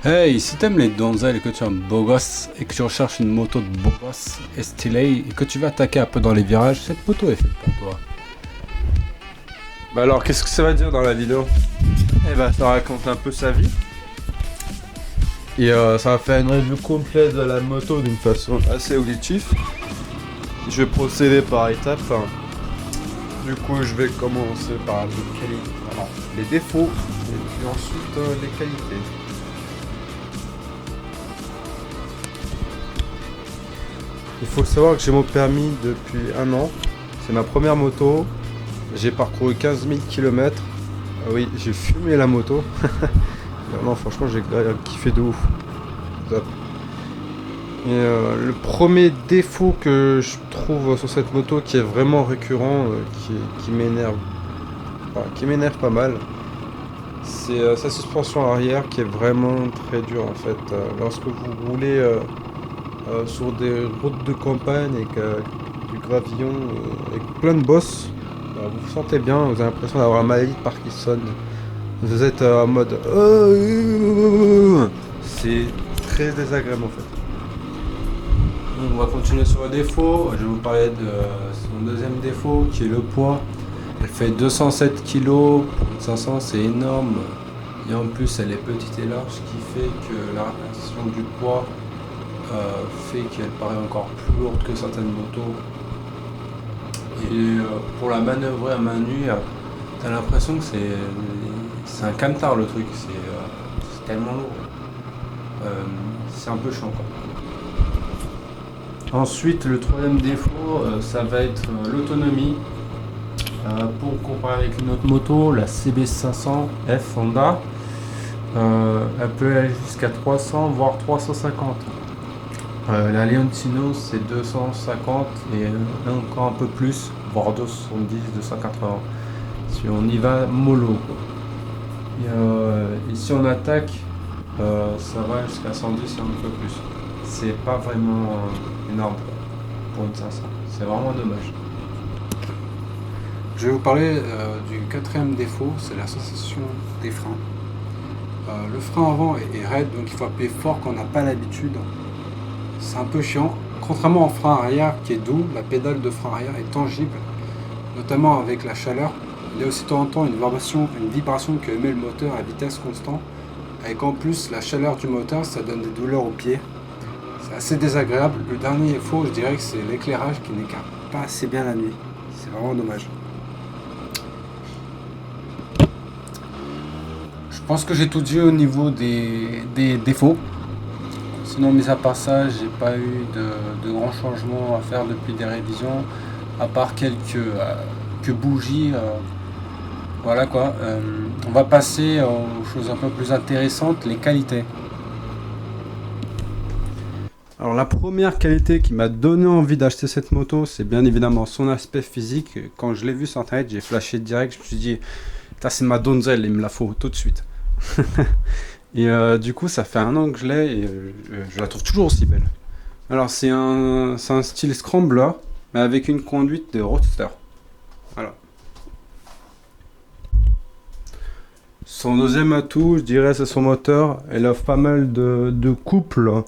Hey, si t'aimes les donzelles et que tu es un beau gosse et que tu recherches une moto de beau gosse et stylée et que tu vas attaquer un peu dans les virages, cette moto est faite pour toi. Bah alors, qu'est-ce que ça va dire dans la vidéo? Eh bah, ça raconte un peu sa vie. Et ça va faire une review complète de la moto d'une façon assez auditive. Je vais procéder par étapes. Du coup, je vais commencer par les défauts et puis ensuite les qualités. Il faut savoir que j'ai mon permis depuis un an. C'est ma première moto. J'ai parcouru 15 000 km. Ah oui, j'ai fumé la moto. Non, franchement, j'ai kiffé de ouf. Top. Et le premier défaut que je trouve sur cette moto qui est vraiment récurrent, qui m'énerve, qui m'énerve pas mal, c'est sa suspension arrière qui est vraiment très dure en fait. Lorsque vous roulez sur des routes de campagne avec du gravillon, avec plein de bosses, vous vous sentez bien, vous avez l'impression d'avoir la maladie de Parkinson. Vous êtes en mode c'est très désagréable en fait. On va continuer sur le défaut. Je vais vous parler de son deuxième défaut qui est le poids. Elle fait 207 kg pour une 500, c'est énorme. Et en plus, elle est petite et large, ce qui fait que la répartition du poids fait qu'elle paraît encore plus lourde que certaines motos. Et pour la manœuvrer à main nue, t'as l'impression que c'est un camtar le truc. C'est tellement lourd. C'est un peu chiant quoi. Ensuite, le troisième défaut, ça va être l'autonomie. Pour comparer avec une autre moto, la CB500F Honda, elle peut aller jusqu'à 300 voire 350. La Leoncino c'est 250 et encore un peu plus, voire 270, 280. Si on y va mollo quoi. Et si on attaque, ça va jusqu'à 110 et un peu plus. C'est pas vraiment énorme pour une 500. C'est vraiment dommage. Je vais vous parler du quatrième défaut, c'est la sensation des freins. Le frein avant est raide, donc il faut appuyer fort quand on n'a pas l'habitude. C'est un peu chiant. Contrairement au frein arrière qui est doux, la pédale de frein arrière est tangible, notamment avec la chaleur. Il y a aussi de temps en temps une vibration que émet le moteur à vitesse constante. Avec en plus la chaleur du moteur, ça donne des douleurs aux pieds. C'est assez désagréable. Le dernier défaut, je dirais que c'est l'éclairage qui n'éclaire pas assez bien la nuit. C'est vraiment dommage. Je pense que j'ai tout dit au niveau des défauts. Sinon, mis à part ça, j'ai pas eu de grands changements à faire depuis des révisions, à part quelques bougies. Voilà quoi. On va passer aux choses un peu plus intéressantes, les qualités. Alors la première qualité qui m'a donné envie d'acheter cette moto, c'est bien évidemment son aspect physique. Quand je l'ai vu sur internet, j'ai flashé direct, je me suis dit, c'est ma donzelle, il me la faut tout de suite. Et du coup, ça fait un an que je l'ai et je la trouve toujours aussi belle. Alors c'est un style scrambler, mais avec une conduite de roadster. Voilà. Son deuxième atout, je dirais, c'est son moteur. Elle offre pas mal de couples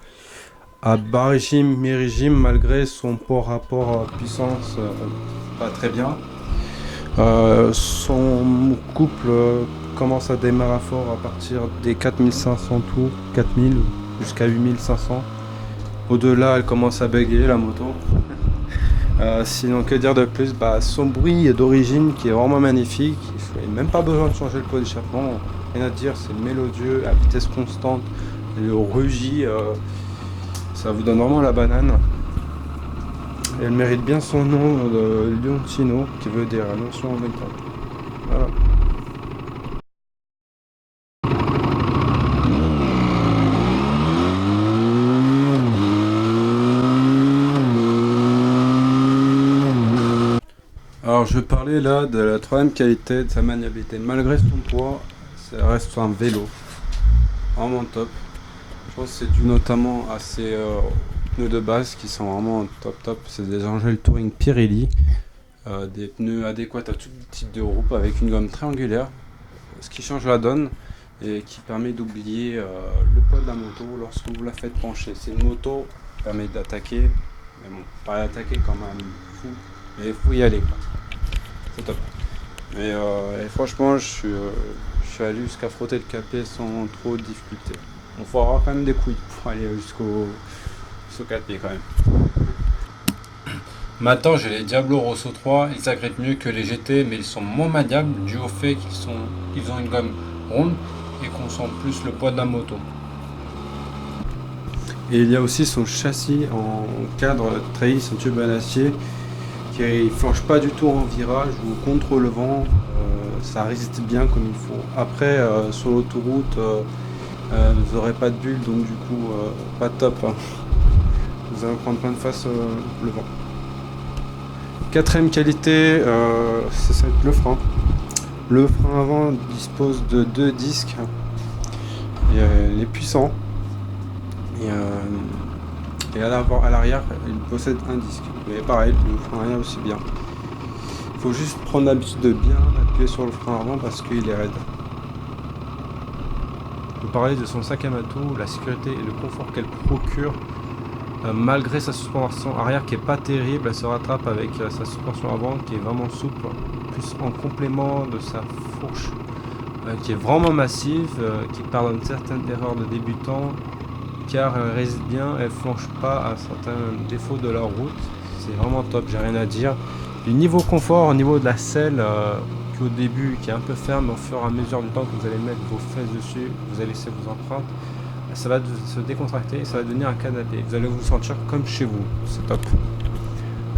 à bas régime, mi-régime, malgré son port rapport puissance pas très bien. Son couple commence à démarrer fort à partir des 4500 tours, 4000 jusqu'à 8500. Au-delà, elle commence à bégayer la moto. Sinon, que dire de plus? Son bruit d'origine qui est vraiment magnifique. Il n'y a même pas besoin de changer le pot d'échappement. Rien à dire, c'est mélodieux, à vitesse constante. Le rugit, ça vous donne vraiment la banane. Elle mérite bien son nom de Leoncino, qui veut dire notion en métal. Voilà. Alors je vais parler là de la troisième qualité de sa maniabilité. Malgré son poids, ça reste un vélo. Vraiment top. Je pense que c'est dû notamment à ses pneus de base qui sont vraiment top. C'est des Angel Touring Pirelli. Des pneus adéquats à tout type de route avec une gomme triangulaire. Ce qui change la donne. et qui permet d'oublier le poids de la moto lorsque vous la faites pencher. C'est une moto qui permet d'attaquer, mais bon, pas d'attaquer quand même fou, mais il faut y aller quoi. C'est top. Mais et franchement, je suis allé jusqu'à frotter le capet sans trop de difficulté. Il faut avoir quand même des couilles pour aller jusqu'au capet quand même. Maintenant, j'ai les Diablo Rosso 3, ils agrippent mieux que les GT, mais ils sont moins maniables dû au fait qu'ils ont une gomme ronde et qu'on sent plus le poids de la moto. Et il y a aussi son châssis en cadre trahis en tube en acier qui ne flanche pas du tout en virage ou contre le vent, ça résiste bien comme il faut. Après, sur l'autoroute, vous n'aurez pas de bulle, donc du coup, pas top. Hein. Vous allez prendre plein de face le vent. Quatrième qualité, c'est le frein. Le frein avant dispose de 2 disques. Et, il est puissant. Et à l'arrière, il possède un disque. Mais pareil, le frein arrière aussi bien. Il faut juste prendre l'habitude de bien appuyer sur le frein avant parce qu'il est raide. Vous parlez de son sac à matou, la sécurité et le confort qu'elle procure. Malgré sa suspension arrière qui est pas terrible, elle se rattrape avec sa suspension avant qui est vraiment souple, plus en complément de sa fourche qui est vraiment massive, qui pardonne certaines erreurs de débutants car elle résiste bien, elle flanche pas à certains défauts de la route. C'est vraiment top, j'ai rien à dire. Du niveau confort, au niveau de la selle qui au début qui est un peu ferme, au fur et à mesure du temps que vous allez mettre vos fesses dessus, vous allez laisser vos empreintes, ça va se décontracter et ça va devenir un canapé. Vous allez vous sentir comme chez vous. C'est top.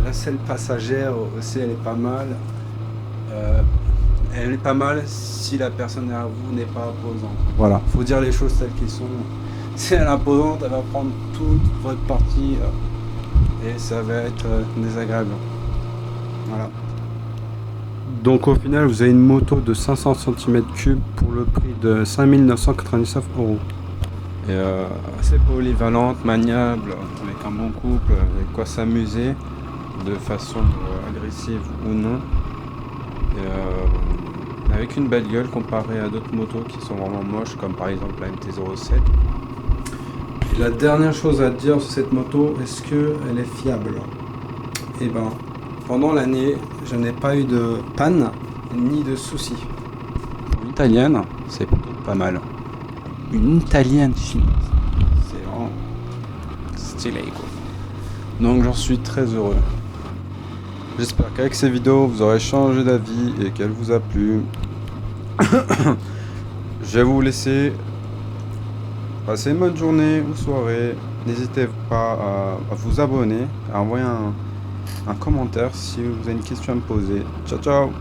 La selle passagère aussi, elle est pas mal. Elle est pas mal si la personne derrière vous n'est pas imposante. Voilà, faut dire les choses telles qu'elles sont. Si elle est imposante, elle va prendre toute votre partie et ça va être désagréable. Voilà. Donc au final, vous avez une moto de 500 cm3 pour le prix de 5 999 €. Et assez polyvalente, maniable, avec un bon couple, avec quoi s'amuser de façon agressive ou non. Et avec une belle gueule comparée à d'autres motos qui sont vraiment moches, comme par exemple la MT-07. Et la dernière chose à dire sur cette moto, est-ce qu'elle est fiable? Et ben, pendant l'année, je n'ai pas eu de panne ni de soucis. Pour une italienne, c'est plutôt pas mal. Une italienne chinoise. C'est vraiment stylé quoi. Donc j'en suis très heureux. J'espère qu'avec ces vidéos vous aurez changé d'avis et qu'elle vous a plu. Je vais vous laisser. Passez une bonne journée ou soirée. N'hésitez pas à vous abonner, à envoyer un commentaire si vous avez une question à me poser. Ciao ciao.